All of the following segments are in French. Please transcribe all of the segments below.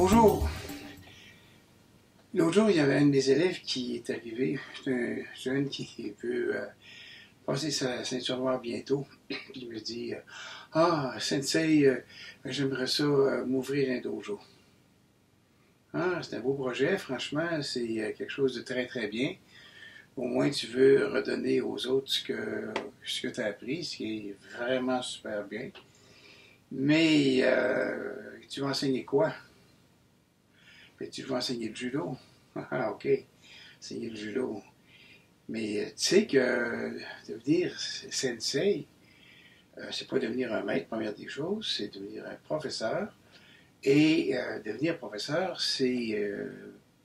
Bonjour. L'autre jour, il y avait un de mes élèves qui est arrivé. C'est un jeune qui veut passer sa ceinture noire bientôt. Il me dit Ah, Sensei, j'aimerais ça m'ouvrir un dojo. Ah, c'est un beau projet, franchement, c'est quelque chose de très très bien. Au moins, tu veux redonner aux autres ce que tu as appris, ce qui est vraiment super bien. Mais tu vas enseigner quoi? Ben, tu vas enseigner le judo. Ah, ok, enseigner le judo. Mais tu sais que devenir sensei, c'est pas devenir un maître, première des choses, c'est devenir un professeur. Et devenir professeur, c'est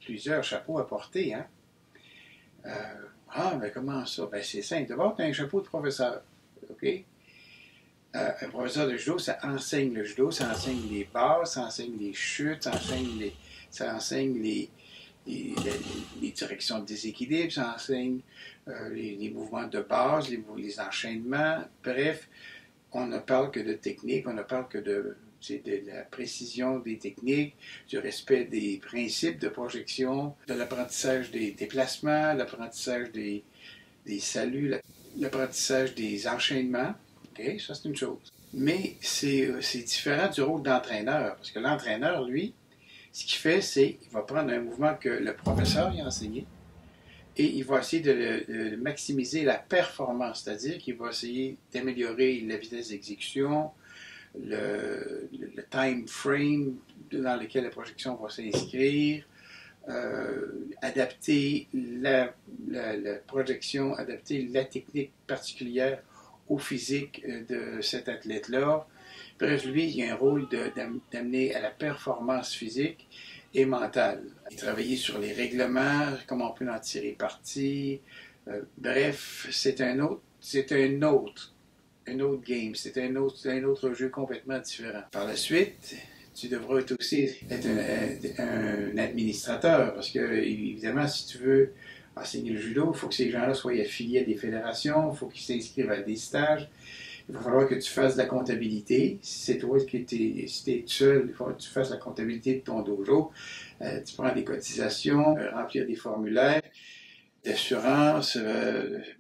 plusieurs chapeaux à porter, hein? Euh, ben comment ça? Ben c'est simple. D'abord, tu as un chapeau de professeur, ok? Un professeur de judo, ça enseigne le judo, ça enseigne les bases, ça enseigne les chutes, ça enseigne les, les directions de déséquilibre, ça enseigne les mouvements de base, les enchaînements. Bref, on ne parle que de technique, on ne parle que de la précision des techniques, du respect des principes de projection, de l'apprentissage des déplacements, l'apprentissage des saluts, l'apprentissage des enchaînements. OK, ça c'est une chose. Mais c'est différent du rôle d'entraîneur, parce que l'entraîneur, lui, ce qu'il fait, c'est qu'il va prendre un mouvement que le professeur a enseigné et il va essayer de maximiser la performance, c'est-à-dire qu'il va essayer d'améliorer la vitesse d'exécution, le time frame dans lequel la projection va s'inscrire, adapter la projection, adapter la technique particulière au physique de cet athlète-là. Bref, lui, il a un rôle d'amener à la performance physique et mentale. Il travaillait sur les règlements, comment on peut en tirer parti. Bref, c'est un autre game, c'est un autre jeu complètement différent. Par la suite, tu devras aussi être un administrateur, parce que, évidemment, si tu veux enseigner le judo, il faut que ces gens-là soient affiliés à des fédérations, il faut qu'ils s'inscrivent à des stages. Il va falloir que tu fasses de la comptabilité. Si c'est toi si tu es seul, il faut que tu fasses la comptabilité de ton dojo. Tu prends des cotisations, remplir des formulaires d'assurance,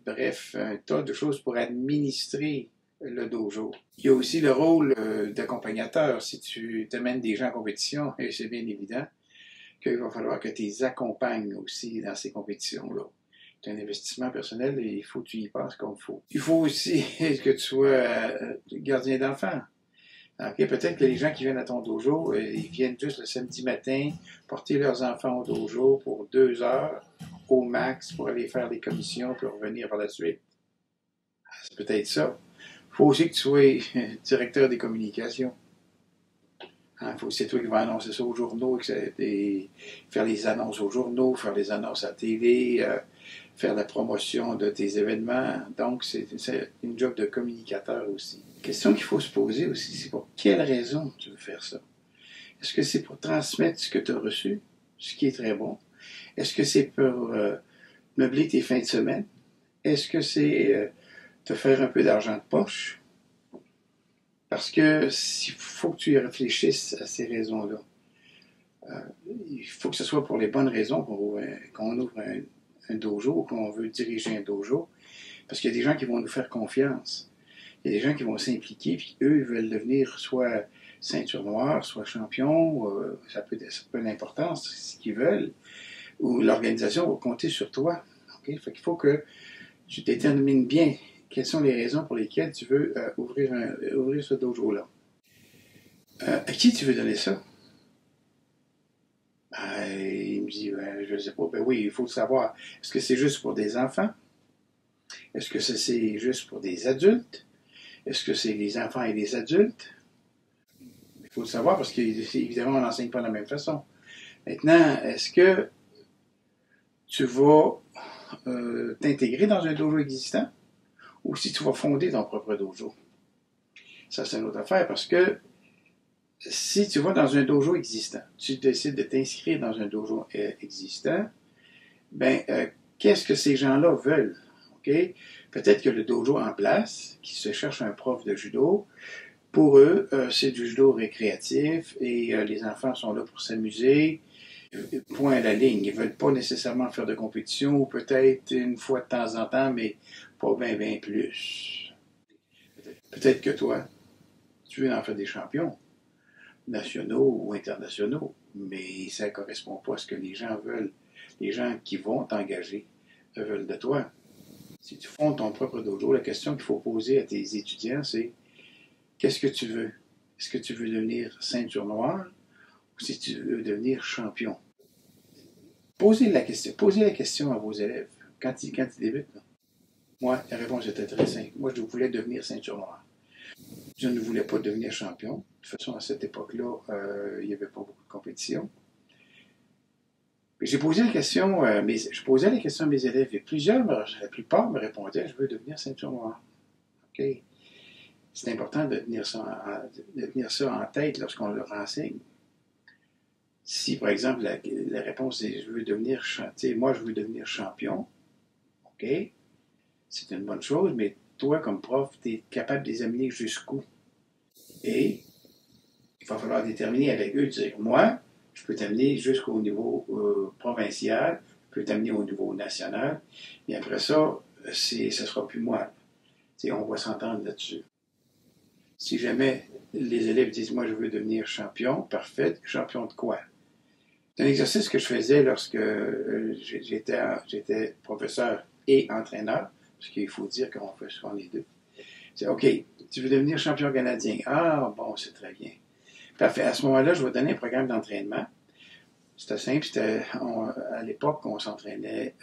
bref, un tas de choses pour administrer le dojo. Il y a aussi le rôle d'accompagnateur. Si tu t'amènes des gens en compétition, et c'est bien évident qu'il va falloir que tu les accompagnes aussi dans ces compétitions-là. C'est un investissement personnel et il faut que tu y penses comme il faut. Il faut aussi que tu sois gardien d'enfants. Okay? Peut-être que les gens qui viennent à ton dojo, ils viennent juste le samedi matin porter leurs enfants au dojo pour 2 heures au max pour aller faire des commissions puis revenir par la suite. C'est peut-être ça. Il faut aussi que tu sois directeur des communications. C'est toi qui vas annoncer ça aux journaux, faire les annonces aux journaux, faire les annonces à la télé, faire la promotion de tes événements. Donc, c'est une job de communicateur aussi. La question qu'il faut se poser aussi, c'est pour quelle raison tu veux faire ça? Est-ce que c'est pour transmettre ce que tu as reçu, ce qui est très bon? Est-ce que c'est pour meubler tes fins de semaine? Est-ce que c'est te faire un peu d'argent de poche? Parce que il faut que tu y réfléchisses à ces raisons-là. Il faut que ce soit pour les bonnes raisons qu'on ouvre un dojo ou qu'on veut diriger un dojo. Parce qu'il y a des gens qui vont nous faire confiance. Il y a des gens qui vont s'impliquer, puis eux, ils veulent devenir soit ceinture noire, soit champion, ça peut être l'importance, ce qu'ils veulent, ou l'organisation va compter sur toi. Okay? Fait qu'il faut que tu détermines bien quelles sont les raisons pour lesquelles tu veux ouvrir ce dojo-là. À qui tu veux donner ça? Il me dit, je ne sais pas. Ben oui, il faut le savoir. Est-ce que c'est juste pour des enfants? Est-ce que c'est juste pour des adultes? Est-ce que c'est les enfants et les adultes? Il faut le savoir parce qu'évidemment, on n'enseigne pas de la même façon. Maintenant, est-ce que tu vas t'intégrer dans un dojo existant ou si tu vas fonder ton propre dojo? Ça, c'est une autre affaire parce que si tu vas dans un dojo existant, tu décides de t'inscrire dans un dojo existant, qu'est-ce que ces gens-là veulent? Okay? Peut-être que le dojo en place, qui se cherche un prof de judo, Pour eux, c'est du judo récréatif et les enfants sont là pour s'amuser. Point à la ligne. Ils ne veulent pas nécessairement faire de compétition ou peut-être une fois de temps en temps, mais pas bien plus. Peut-être que toi, tu veux en faire des champions nationaux ou internationaux, mais ça ne correspond pas à ce que les gens veulent. Les gens qui vont t'engager veulent de toi. Si tu fondes ton propre dojo, la question qu'il faut poser à tes étudiants, c'est qu'est-ce que tu veux? Est-ce que tu veux devenir ceinture noire ou si tu veux devenir champion? Posez la question à vos élèves quand ils débutent. Là. Moi, la réponse était très simple. Moi, je voulais devenir ceinture noire. Je ne voulais pas devenir champion. De toute façon, à cette époque-là, il n'y avait pas beaucoup de compétition. J'ai posé la question, je posais la question à mes élèves et la plupart me répondaient, je veux devenir ceinture noire. OK. C'est important de tenir ça en tête lorsqu'on leur enseigne. Si, par exemple, la réponse est je veux devenir moi, je veux devenir champion, OK, c'est une bonne chose, mais toi, comme prof, tu es capable de les amener jusqu'où? Et il va falloir déterminer avec eux, dire moi, je peux t'amener jusqu'au niveau provincial, je peux t'amener au niveau national, et après ça, ce ne sera plus moi. On va s'entendre là-dessus. Si jamais les élèves disent moi, je veux devenir champion, parfait, champion de quoi? C'est un exercice que je faisais lorsque j'étais professeur et entraîneur, parce qu'il faut dire qu'on fait souvent les deux. C'est OK, tu veux devenir champion canadien. Ah, bon, c'est très bien. Parfait. À ce moment-là, je vais donner un programme d'entraînement. C'était simple. À l'époque, on s'entraînait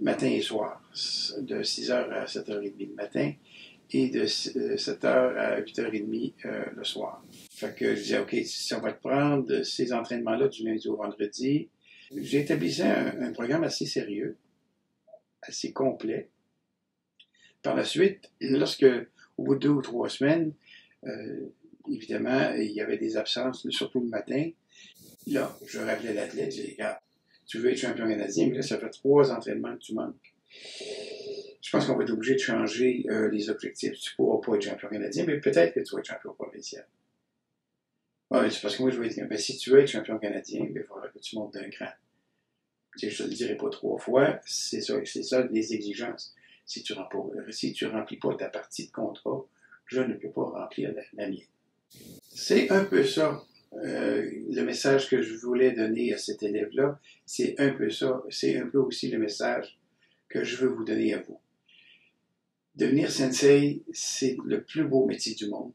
matin et soir, de 6h à 7h30 le matin et de 7h à 8h30 le soir. Fait que je disais, OK, si on va te prendre ces entraînements-là du lundi au vendredi, j'ai établi un programme assez sérieux, assez complet. Par la suite, au bout de 2 ou 3 semaines, évidemment, il y avait des absences, surtout le matin. Là, je rappelais l'athlète, je disais, regarde, tu veux être champion canadien, mais là, ça fait 3 entraînements que tu manques. Je pense qu'on va être obligé de changer les objectifs. Tu ne pourras pas être champion canadien, mais peut-être que tu vas être champion provincial. Ouais, c'est parce que moi, je veux être. Ben, si tu veux être champion canadien, il faudra que tu montes d'un cran. Je ne te le dirai pas 3 fois, c'est ça les exigences. Si tu ne remplis pas ta partie de contrat, je ne peux pas remplir la mienne. C'est un peu ça. Le message que je voulais donner à cet élève-là, c'est un peu ça. C'est un peu aussi le message que je veux vous donner à vous. Devenir sensei, c'est le plus beau métier du monde.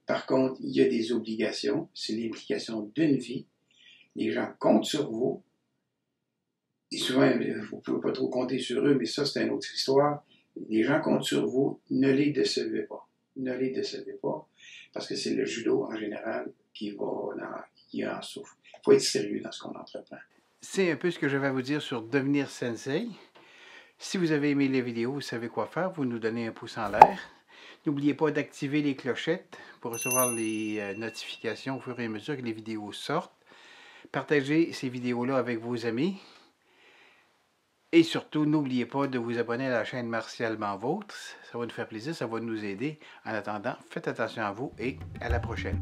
Par contre, il y a des obligations. C'est l'implication d'une vie. Les gens comptent sur vous. Et souvent, vous ne pouvez pas trop compter sur eux, mais ça, c'est une autre histoire. Les gens comptent sur vous. Ne les décevez pas. Ne les décevez pas. Parce que c'est le judo, en général, qui en souffre. Il faut être sérieux dans ce qu'on entreprend. C'est un peu ce que je vais vous dire sur devenir sensei. Si vous avez aimé les vidéos, vous savez quoi faire. Vous nous donnez un pouce en l'air. N'oubliez pas d'activer les clochettes pour recevoir les notifications au fur et à mesure que les vidéos sortent. Partagez ces vidéos-là avec vos amis. Et surtout, n'oubliez pas de vous abonner à la chaîne Martialement Vôtre. Ça va nous faire plaisir, ça va nous aider. En attendant, faites attention à vous et à la prochaine.